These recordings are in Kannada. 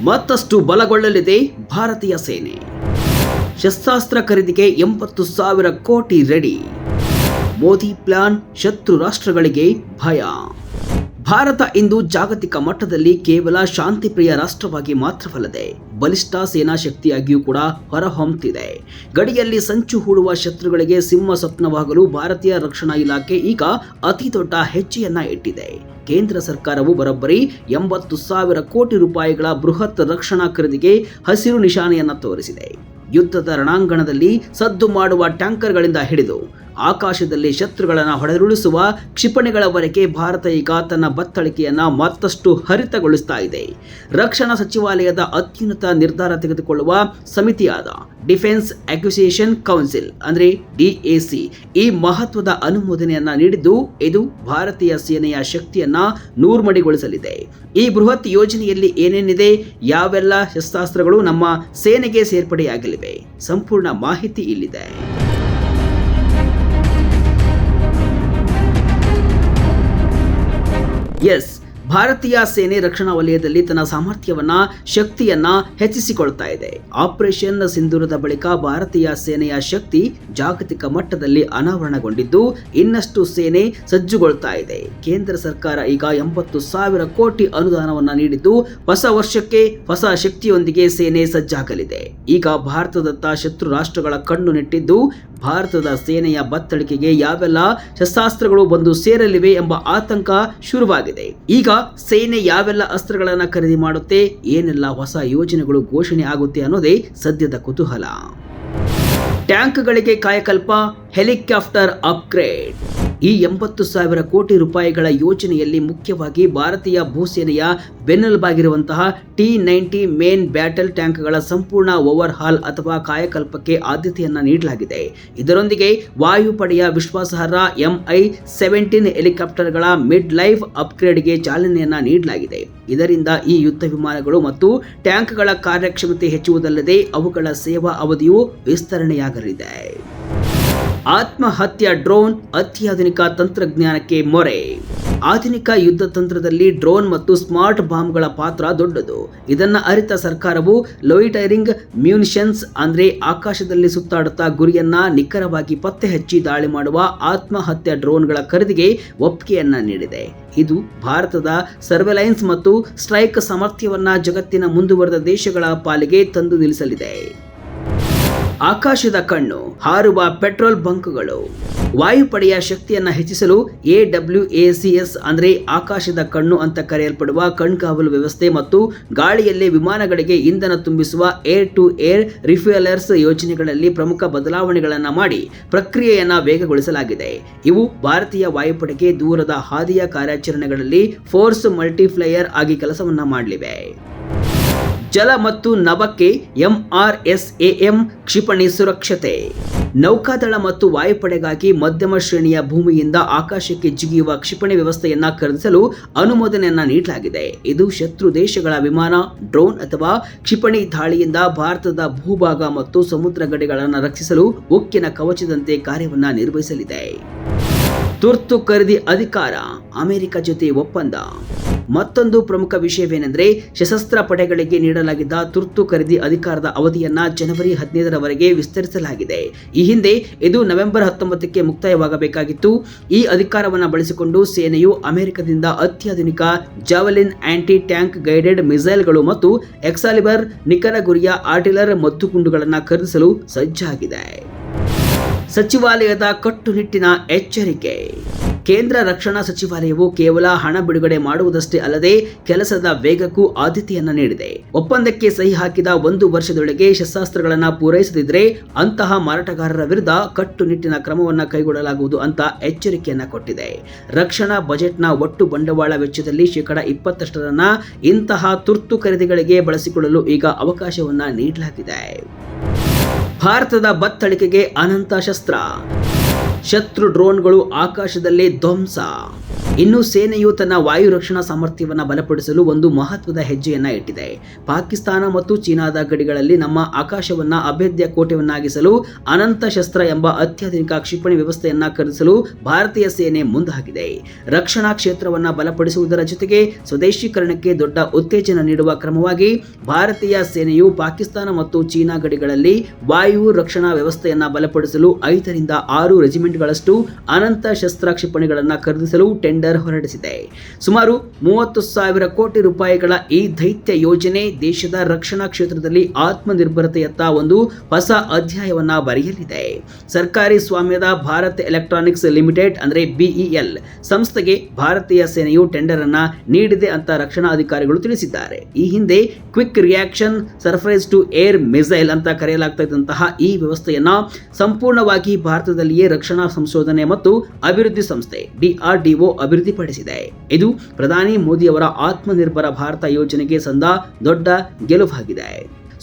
ಮತ್ತಷ್ಟು ಬಲಗೊಳ್ಳಲಿದೆ ಭಾರತೀಯ ಸೇನೆ. ಶಸ್ತ್ರಾಸ್ತ್ರ ಖರೀದಿಗೆ 80,000 ಕೋಟಿ ರೆಡಿ. ಮೋದಿ ಪ್ಲಾನ್ ಶತ್ರು ರಾಷ್ಟ್ರಗಳಿಗೆ ಭಯ. ಭಾರತ ಇಂದು ಜಾಗತಿಕ ಮಟ್ಟದಲ್ಲಿ ಕೇವಲ ಶಾಂತಿಪ್ರಿಯ ರಾಷ್ಟ್ರವಾಗಿ ಮಾತ್ರವಲ್ಲದೆ ಬಲಿಷ್ಠ ಸೇನಾ ಶಕ್ತಿಯಾಗಿಯೂ ಕೂಡ ಹೊರಹೊಮ್ಮುತ್ತಿದೆ. ಗಡಿಯಲ್ಲಿ ಸಂಚು ಹೂಡುವ ಶತ್ರುಗಳಿಗೆ ಸಿಂಹ ಸ್ವಪ್ನವಾಗಲು ಭಾರತೀಯ ರಕ್ಷಣಾ ಇಲಾಖೆ ಈಗ ಅತಿ ದೊಡ್ಡ ಹೆಜ್ಜೆಯನ್ನ ಇಟ್ಟಿದೆ. ಕೇಂದ್ರ ಸರ್ಕಾರವು ಬರೋಬ್ಬರಿ 80,000 ಕೋಟಿ ರೂಪಾಯಿಗಳ ಬೃಹತ್ ರಕ್ಷಣಾ ಖರೀದಿಗೆ ಹಸಿರು ನಿಶಾನೆಯನ್ನ ತೋರಿಸಿದೆ. ಯುದ್ಧದ ರಣಾಂಗಣದಲ್ಲಿ ಸದ್ದು ಮಾಡುವ ಟ್ಯಾಂಕರ್ಗಳಿಂದ ಹಿಡಿದು ಆಕಾಶದಲ್ಲಿ ಶತ್ರುಗಳನ್ನು ಹೊಡೆದುರುಳಿಸುವ ಕ್ಷಿಪಣಿಗಳವರೆಗೆ ಭಾರತ ಈಗ ತನ್ನ ಬತ್ತಳಿಕೆಯನ್ನ ಮತ್ತಷ್ಟು ಹರಿತಗೊಳಿಸ್ತಾ ಇದೆ. ರಕ್ಷಣಾ ಸಚಿವಾಲಯದ ಅತ್ಯುನ್ನತ ನಿರ್ಧಾರ ತೆಗೆದುಕೊಳ್ಳುವ ಸಮಿತಿಯಾದ ಡಿಫೆನ್ಸ್ ಅಕ್ವಿಸಿಷನ್ ಕೌನ್ಸಿಲ್ ಅಂದ್ರೆ DAC ಈ ಮಹತ್ವದ ಅನುಮೋದನೆಯನ್ನ ನೀಡಿದ್ದು ಇದು ಭಾರತೀಯ ಸೇನೆಯ ಶಕ್ತಿಯನ್ನ ನೂರ್ಮಡಿಗೊಳಿಸಲಿದೆ. ಈ ಬೃಹತ್ ಯೋಜನೆಯಲ್ಲಿ ಏನೇನಿದೆ, ಯಾವೆಲ್ಲ ಶಸ್ತ್ರಾಸ್ತ್ರಗಳು ನಮ್ಮ ಸೇನೆಗೆ ಸೇರ್ಪಡೆಯಾಗಲಿವೆ, ಸಂಪೂರ್ಣ ಮಾಹಿತಿ ಇಲ್ಲಿದೆ. ಎಸ್, ಭಾರತೀಯ ಸೇನೆ ರಕ್ಷಣಾ ವಲಯದಲ್ಲಿ ತನ್ನ ಸಾಮರ್ಥ್ಯವನ್ನ ಶಕ್ತಿಯನ್ನ ಹೆಚ್ಚಿಸಿಕೊಳ್ತಾ ಇದೆ. ಆಪರೇಷನ್ ಸಿಂಧೂರದ ಬಳಿಕ ಭಾರತೀಯ ಸೇನೆಯ ಶಕ್ತಿ ಜಾಗತಿಕ ಮಟ್ಟದಲ್ಲಿ ಅನಾವರಣಗೊಂಡಿದ್ದು ಇನ್ನಷ್ಟು ಸೇನೆ ಸಜ್ಜುಗೊಳ್ತಾ ಇದೆ. ಕೇಂದ್ರ ಸರ್ಕಾರ ಈಗ 80,000 ಕೋಟಿ ಅನುದಾನವನ್ನ ನೀಡಿದ್ದು ಹೊಸ ವರ್ಷಕ್ಕೆ ಹೊಸ ಶಕ್ತಿಯೊಂದಿಗೆ ಸೇನೆ ಸಜ್ಜಾಗಲಿದೆ. ಈಗ ಭಾರತದತ್ತ ಶತ್ರು ರಾಷ್ಟ್ರಗಳ ಕಣ್ಣು ನೆಟ್ಟಿದ್ದು ಭಾರತದ ಸೇನೆಯ ಬತ್ತಳಿಕೆಗೆ ಯಾವೆಲ್ಲ ಶಸ್ತ್ರಾಸ್ತ್ರಗಳು ಬಂದು ಸೇರಲಿವೆ ಎಂಬ ಆತಂಕ ಶುರುವಾಗಿದೆ. ಈಗ ಸೇನೆ ಯಾವೆಲ್ಲ ಅಸ್ತ್ರಗಳನ್ನು ಖರೀದಿ ಮಾಡುತ್ತೆ, ಏನೆಲ್ಲ ಹೊಸ ಯೋಜನೆಗಳು ಘೋಷಣೆ ಆಗುತ್ತೆ ಅನ್ನೋದೇ ಸದ್ಯದ ಕುತೂಹಲ. ಟ್ಯಾಂಕ್ಗಳಿಗೆ ಕಾಯಕಲ್ಪ, ಹೆಲಿಕಾಪ್ಟರ್ ಅಪ್ಗ್ರೇಡ್. ಈ 80,000 ಕೋಟಿ ರೂಪಾಯಿಗಳ ಯೋಜನೆಯಲ್ಲಿ ಮುಖ್ಯವಾಗಿ ಭಾರತೀಯ ಭೂಸೇನೆಯ ಬೆನ್ನೆಲುಬಾಗಿರುವಂತಹ T-90 ಮೇನ್ ಬ್ಯಾಟಲ್ ಟ್ಯಾಂಕ್ಗಳ ಸಂಪೂರ್ಣ ಓವರ್ ಹಾಲ್ ಅಥವಾ ಕಾಯಕಲ್ಪಕ್ಕೆ ಆದ್ಯತೆಯನ್ನ ನೀಡಲಾಗಿದೆ. ಇದರೊಂದಿಗೆ ವಾಯುಪಡೆಯ ವಿಶ್ವಾಸಾರ್ಹ Mi-17 ಹೆಲಿಕಾಪ್ಟರ್ಗಳ ಮಿಡ್ ಲೈಫ್ ಅಪ್ಗ್ರೇಡ್ಗೆ ಚಾಲನೆಯನ್ನ ನೀಡಲಾಗಿದೆ. ಇದರಿಂದ ಈ ಯುದ್ಧ ವಿಮಾನಗಳು ಮತ್ತು ಟ್ಯಾಂಕ್ಗಳ ಕಾರ್ಯಕ್ಷಮತೆ ಹೆಚ್ಚುವುದಲ್ಲದೆ ಅವುಗಳ ಸೇವಾ ಅವಧಿಯು ವಿಸ್ತರಣೆಯಾಗಲಿದೆ. ಆತ್ಮಹತ್ಯಾ ಡ್ರೋನ್, ಅತ್ಯಾಧುನಿಕ ತಂತ್ರಜ್ಞಾನಕ್ಕೆ ಮೊರೆ. ಆಧುನಿಕ ಯುದ್ಧ ತಂತ್ರದಲ್ಲಿ ಡ್ರೋನ್ ಮತ್ತು ಸ್ಮಾರ್ಟ್ ಬಾಂಬ್ಗಳ ಪಾತ್ರ ದೊಡ್ಡದು. ಇದನ್ನ ಅರಿತ ಸರ್ಕಾರವು ಲೋಯಿಟರಿಂಗ್ ಮ್ಯೂನಿಷನ್ಸ್ ಅಂದ್ರೆ ಆಕಾಶದಲ್ಲಿ ಸುತ್ತಾಡುತ್ತಾ ಗುರಿಯನ್ನ ನಿಖರವಾಗಿ ಪತ್ತೆ ಹಚ್ಚಿ ದಾಳಿ ಮಾಡುವ ಆತ್ಮಹತ್ಯಾ ಡ್ರೋನ್ಗಳ ಖರೀದಿಗೆ ಒಪ್ಪಿಗೆಯನ್ನ ನೀಡಿದೆ. ಇದು ಭಾರತದ ಸರ್ವೆಲೈನ್ಸ್ ಮತ್ತು ಸ್ಟ್ರೈಕ್ ಸಾಮರ್ಥ್ಯವನ್ನ ಜಗತ್ತಿನ ಮುಂದುವರೆದ ದೇಶಗಳ ಪಾಲಿಗೆ ತಂದು ನಿಲ್ಲಿಸಲಿದೆ. ಆಕಾಶದ ಕಣ್ಣು, ಹಾರುವ ಪೆಟ್ರೋಲ್ ಬಂಕ್ಗಳು. ವಾಯುಪಡೆಯ ಶಕ್ತಿಯನ್ನ ಹೆಚ್ಚಿಸಲು AWACS ಅಂದ್ರೆ ಆಕಾಶದ ಕಣ್ಣು ಅಂತ ಕರೆಯಲ್ಪಡುವ ಕಣ್ಗಾವಲು ವ್ಯವಸ್ಥೆ ಮತ್ತು ಗಾಳಿಯಲ್ಲಿ ವಿಮಾನಗಳಿಗೆ ಇಂಧನ ತುಂಬಿಸುವ ಏರ್ ಟು ಏರ್ ರಿಫ್ಯೂಯಲರ್ಸ್ ಯೋಜನೆಗಳಲ್ಲಿ ಪ್ರಮುಖ ಬದಲಾವಣೆಗಳನ್ನು ಮಾಡಿ ಪ್ರಕ್ರಿಯೆಯನ್ನ ವೇಗಗೊಳಿಸಲಾಗಿದೆ. ಇವು ಭಾರತೀಯ ವಾಯುಪಡೆಗೆ ದೂರದ ಹಾದಿಯ ಕಾರ್ಯಾಚರಣೆಗಳಲ್ಲಿ ಫೋರ್ಸ್ ಮಲ್ಟಿಪ್ಲೈಯರ್ ಆಗಿ ಕೆಲಸವನ್ನ ಮಾಡಲಿವೆ. ಜಲ ಮತ್ತು ನಭಕ್ಕೆ MRSAM ಕ್ಷಿಪಣಿ ಸುರಕ್ಷತೆ. ನೌಕಾದಳ ಮತ್ತು ವಾಯುಪಡೆಗಾಗಿ ಮಧ್ಯಮ ಶ್ರೇಣಿಯ ಭೂಮಿಯಿಂದ ಆಕಾಶಕ್ಕೆ ಜಿಗಿಯುವ ಕ್ಷಿಪಣಿ ವ್ಯವಸ್ಥೆಯನ್ನ ಖರೀದಿಸಲು ಅನುಮೋದನೆಯನ್ನ ನೀಡಲಾಗಿದೆ. ಇದು ಶತ್ರು ದೇಶಗಳ ವಿಮಾನ, ಡ್ರೋನ್ ಅಥವಾ ಕ್ಷಿಪಣಿ ದಾಳಿಯಿಂದ ಭಾರತದ ಭೂಭಾಗ ಮತ್ತು ಸಮುದ್ರ ಗಡಿಗಳನ್ನು ರಕ್ಷಿಸಲು ಉಕ್ಕಿನ ಕವಚದಂತೆ ಕಾರ್ಯವನ್ನ ನಿರ್ವಹಿಸಲಿದೆ. ತುರ್ತು ಖರೀದಿ ಅಧಿಕಾರ, ಅಮೆರಿಕ ಜೊತೆ ಒಪ್ಪಂದ. ಮತ್ತೊಂದು ಪ್ರಮುಖ ವಿಷಯವೇನೆಂದರೆ ಸಶಸ್ತ್ರ ಪಡೆಗಳಿಗೆ ನೀಡಲಾಗಿದ್ದ ತುರ್ತು ಖರೀದಿ ಅಧಿಕಾರದ ಅವಧಿಯನ್ನ ಜನವರಿ 15ರವರೆಗೆ ವಿಸ್ತರಿಸಲಾಗಿದೆ. ಈ ಹಿಂದೆ ಇದು ನವೆಂಬರ್ 19ಕ್ಕೆ ಮುಕ್ತಾಯವಾಗಬೇಕಾಗಿತ್ತು. ಈ ಅಧಿಕಾರವನ್ನು ಬಳಸಿಕೊಂಡು ಸೇನೆಯು ಅಮೆರಿಕದಿಂದ ಅತ್ಯಾಧುನಿಕ ಜಾವೆಲಿನ್ ಆಂಟಿ ಟ್ಯಾಂಕ್ ಗೈಡೆಡ್ ಮಿಸೈಲ್ಗಳು ಮತ್ತು ಎಕ್ಸಾಲಿಬರ್ ನಿಖರ ಗುರಿಯ ಆರ್ಟಿಲರ್ ಮದ್ದುಗುಂಡುಗಳನ್ನು ಖರೀದಿಸಲು ಸಜ್ಜಾಗಿದೆ. ಸಚಿವಾಲಯದ ಕಟ್ಟುನಿಟ್ಟಿನ ಎಚ್ಚರಿಕೆ. ಕೇಂದ್ರ ರಕ್ಷಣಾ ಸಚಿವಾಲಯವು ಕೇವಲ ಹಣ ಬಿಡುಗಡೆ ಮಾಡುವುದಷ್ಟೇ ಅಲ್ಲದೆ ಕೆಲಸದ ವೇಗಕ್ಕೂ ಆದ್ಯತೆಯನ್ನ ನೀಡಿದೆ. ಒಪ್ಪಂದಕ್ಕೆ ಸಹಿ ಹಾಕಿದ 1 ವರ್ಷದೊಳಗೆ ಶಸ್ತ್ರಾಸ್ತ್ರಗಳನ್ನು ಪೂರೈಸದಿದ್ದರೆ ಅಂತಹ ಮಾರಾಟಗಾರರ ವಿರುದ್ಧ ಕಟ್ಟುನಿಟ್ಟಿನ ಕ್ರಮವನ್ನು ಕೈಗೊಳ್ಳಲಾಗುವುದು ಅಂತ ಎಚ್ಚರಿಕೆಯನ್ನ ಕೊಟ್ಟಿದೆ. ರಕ್ಷಣಾ ಬಜೆಟ್ನ ಒಟ್ಟು ಬಂಡವಾಳ ವೆಚ್ಚದಲ್ಲಿ 20% ಇಂತಹ ತುರ್ತು ಖರೀದಿಗಳಿಗೆ ಬಳಸಿಕೊಳ್ಳಲು ಈಗ ಅವಕಾಶವನ್ನ ನೀಡಲಾಗಿದೆ. ಭಾರತದ ಬತ್ತಳಿಕೆಗೆ ಅನಂತ ಶಸ್ತ್ರ. ಶತ್ರು ಡ್ರೋನ್ಗಳು ಆಕಾಶದಲ್ಲೇ ಧ್ವಂಸ. ಇನ್ನು ಸೇನೆಯು ತನ್ನ ವಾಯು ರಕ್ಷಣಾ ಸಾಮರ್ಥ್ಯವನ್ನು ಬಲಪಡಿಸಲು ಒಂದು ಮಹತ್ವದ ಹೆಜ್ಜೆಯನ್ನ ಇಟ್ಟಿದೆ. ಪಾಕಿಸ್ತಾನ ಮತ್ತು ಚೀನಾದ ಗಡಿಗಳಲ್ಲಿ ನಮ್ಮ ಆಕಾಶವನ್ನ ಅಭೇದ್ಯ ಕೋಟೆಯನ್ನಾಗಿಸಲು ಅನಂತ ಶಸ್ತ್ರ ಎಂಬ ಅತ್ಯಾಧುನಿಕ ಕ್ಷಿಪಣಿ ವ್ಯವಸ್ಥೆಯನ್ನ ಖರೀದಿಸಲು ಭಾರತೀಯ ಸೇನೆ ಮುಂದಾಗಿದೆ. ರಕ್ಷಣಾ ಕ್ಷೇತ್ರವನ್ನ ಬಲಪಡಿಸುವುದರ ಜೊತೆಗೆ ಸ್ವದೇಶೀಕರಣಕ್ಕೆ ದೊಡ್ಡ ಉತ್ತೇಜನ ನೀಡುವ ಕ್ರಮವಾಗಿ ಭಾರತೀಯ ಸೇನೆಯು ಪಾಕಿಸ್ತಾನ ಮತ್ತು ಚೀನಾ ಗಡಿಗಳಲ್ಲಿ ವಾಯು ರಕ್ಷಣಾ ವ್ಯವಸ್ಥೆಯನ್ನ ಬಲಪಡಿಸಲು 5 ರಿಂದ 6 ರೆಜಿಮೆಂಟ್ಗಳಷ್ಟು ಅನಂತ ಶಸ್ತ್ರ ಕ್ಷಿಪಣಿಗಳನ್ನು ಖರೀದಿಸಲು ಟೆಂಡರ್ ಹೊರಡಿಸಿದೆ. ಸುಮಾರು 30,000 ಕೋಟಿ ರೂಪಾಯಿಗಳ ಈ ದೈತ್ಯ ಯೋಜನೆ ದೇಶದ ರಕ್ಷಣಾ ಕ್ಷೇತ್ರದಲ್ಲಿ ಆತ್ಮನಿರ್ಭರತೆಯತ್ತ ಒಂದು ಹೊಸ ಅಧ್ಯಾಯವನ್ನ ಬರೆಯಲಿದೆ. ಸರ್ಕಾರಿ ಸ್ವಾಮ್ಯದ ಭಾರತ್ ಎಲೆಕ್ಟ್ರಾನಿಕ್ಸ್ ಲಿಮಿಟೆಡ್ ಅಂದ್ರೆ BEL ಸಂಸ್ಥೆಗೆ ಭಾರತೀಯ ಸೇನೆಯು ಟೆಂಡರ್ ಅನ್ನ ನೀಡಿದೆ ಅಂತ ರಕ್ಷಣಾ ಅಧಿಕಾರಿಗಳು ತಿಳಿಸಿದ್ದಾರೆ. ಈ ಹಿಂದೆ quick reaction surface to air missile ಅಂತ ಕರೆಯಲಾಗ್ತಾ ಇದ್ದಂತಹ ಈ ವ್ಯವಸ್ಥೆಯನ್ನ ಸಂಪೂರ್ಣವಾಗಿ ಭಾರತದಲ್ಲಿಯೇ ರಕ್ಷಣಾ ಸಂಶೋಧನೆ ಮತ್ತು ಅಭಿವೃದ್ಧಿ ಸಂಸ್ಥೆ DRDO ಅಭಿವೃದ್ಧಿಪಡಿಸಿದೆ. ಇದು ಪ್ರಧಾನಿ ಮೋದಿಯವರ ಆತ್ಮನಿರ್ಭರ ಭಾರತ ಯೋಜನೆಗೆ ಸಂದ ದೊಡ್ಡ ಗೆಲುವಾಗಿದೆ.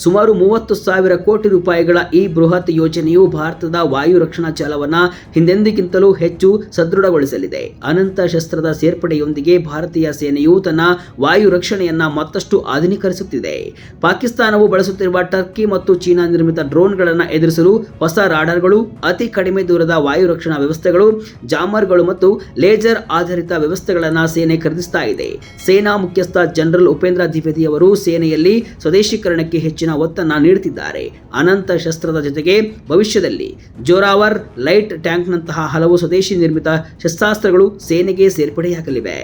ಸುಮಾರು 30,000 ಕೋಟಿ ರೂಪಾಯಿಗಳ ಈ ಬೃಹತ್ ಯೋಜನೆಯು ಭಾರತದ ವಾಯು ರಕ್ಷಣಾ ಜಾಲವನ್ನು ಹಿಂದೆಂದಿಗಿಂತಲೂ ಹೆಚ್ಚು ಸದೃಢಗೊಳಿಸಲಿದೆ. ಅನಂತ ಶಸ್ತ್ರದ ಸೇರ್ಪಡೆಯೊಂದಿಗೆ ಭಾರತೀಯ ಸೇನೆಯು ತನ್ನ ವಾಯು ರಕ್ಷಣೆಯನ್ನ ಮತ್ತಷ್ಟು ಆಧುನೀಕರಿಸುತ್ತಿದೆ. ಪಾಕಿಸ್ತಾನವು ಬಳಸುತ್ತಿರುವ ಟರ್ಕಿ ಮತ್ತು ಚೀನಾ ನಿರ್ಮಿತ ಡ್ರೋನ್ಗಳನ್ನು ಎದುರಿಸಲು ಹೊಸ ರಾಡಾರ್ಗಳು, ಅತಿ ಕಡಿಮೆ ದೂರದ ವಾಯು ರಕ್ಷಣಾ ವ್ಯವಸ್ಥೆಗಳು, ಜಾಮರ್ಗಳು ಮತ್ತು ಲೇಸರ್ ಆಧಾರಿತ ವ್ಯವಸ್ಥೆಗಳನ್ನು ಸೇನೆ ಖರೀದಿಸ್ತಾ ಇದೆ. ಸೇನಾ ಮುಖ್ಯಸ್ಥ ಜನರಲ್ ಉಪೇಂದ್ರ ದ್ವಿವೇದಿ ಅವರು ಸೇನೆಯಲ್ಲಿ ಸ್ವದೇಶೀಕರಣಕ್ಕೆ ಹೆಚ್ಚಿನ ಒತ್ತನ್ನು ನೀಡುತ್ತಿದ್ದಾರೆ. ಅನಂತ ಶಸ್ತ್ರದ ಜೊತೆಗೆ ಭವಿಷ್ಯದಲ್ಲಿ ಜೋರಾವರ್ ಲೈಟ್ ಟ್ಯಾಂಕ್ನಂತಹ ಹಲವು ಸ್ವದೇಶಿ ನಿರ್ಮಿತ ಶಸ್ತ್ರಾಸ್ತ್ರಗಳು ಸೇನೆಗೆ ಸೇರ್ಪಡೆಯಾಗಲಿವೆ.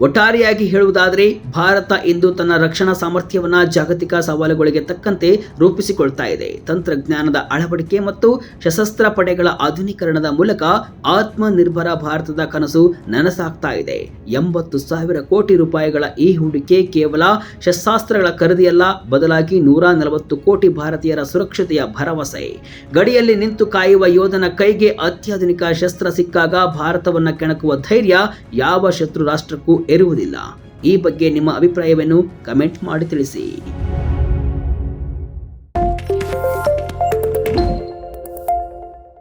ಒಟ್ಟಾರೆಯಾಗಿ ಹೇಳುವುದಾದರೆ ಭಾರತ ಇಂದು ತನ್ನ ರಕ್ಷಣಾ ಸಾಮರ್ಥ್ಯವನ್ನ ಜಾಗತಿಕ ಸವಾಲುಗಳಿಗೆ ತಕ್ಕಂತೆ ರೂಪಿಸಿಕೊಳ್ತಾ ಇದೆ. ತಂತ್ರಜ್ಞಾನದ ಅಳವಡಿಕೆ ಮತ್ತು ಸಶಸ್ತ್ರ ಪಡೆಗಳ ಆಧುನೀಕರಣದ ಮೂಲಕ ಆತ್ಮನಿರ್ಭರ ಭಾರತದ ಕನಸು ನನಸಾಗ್ತಾ ಇದೆ. 80,000 ಕೋಟಿ ರೂಪಾಯಿಗಳ ಈ ಹೂಡಿಕೆ ಕೇವಲ ಶಸ್ತ್ರಾಸ್ತ್ರಗಳ ಖರೀದಿಯಲ್ಲ, ಬದಲಾಗಿ 140 ಕೋಟಿ ಭಾರತೀಯರ ಸುರಕ್ಷತೆಯ ಭರವಸೆ. ಗಡಿಯಲ್ಲಿ ನಿಂತು ಕಾಯುವ ಯೋಧನ ಕೈಗೆ ಅತ್ಯಾಧುನಿಕ ಶಸ್ತ್ರ ಸಿಕ್ಕಾಗ ಭಾರತವನ್ನ ಕೆಣಕುವ ಧೈರ್ಯ ಯಾವ ಶತ್ರು ರಾಷ್ಟ್ರಕ್ಕೂ ಇರುವುದಿಲ್ಲ. ಈ ಬಗ್ಗೆ ನಿಮ್ಮ ಅಭಿಪ್ರಾಯವನ್ನು ಕಮೆಂಟ್ ಮಾಡಿ ತಿಳಿಸಿ.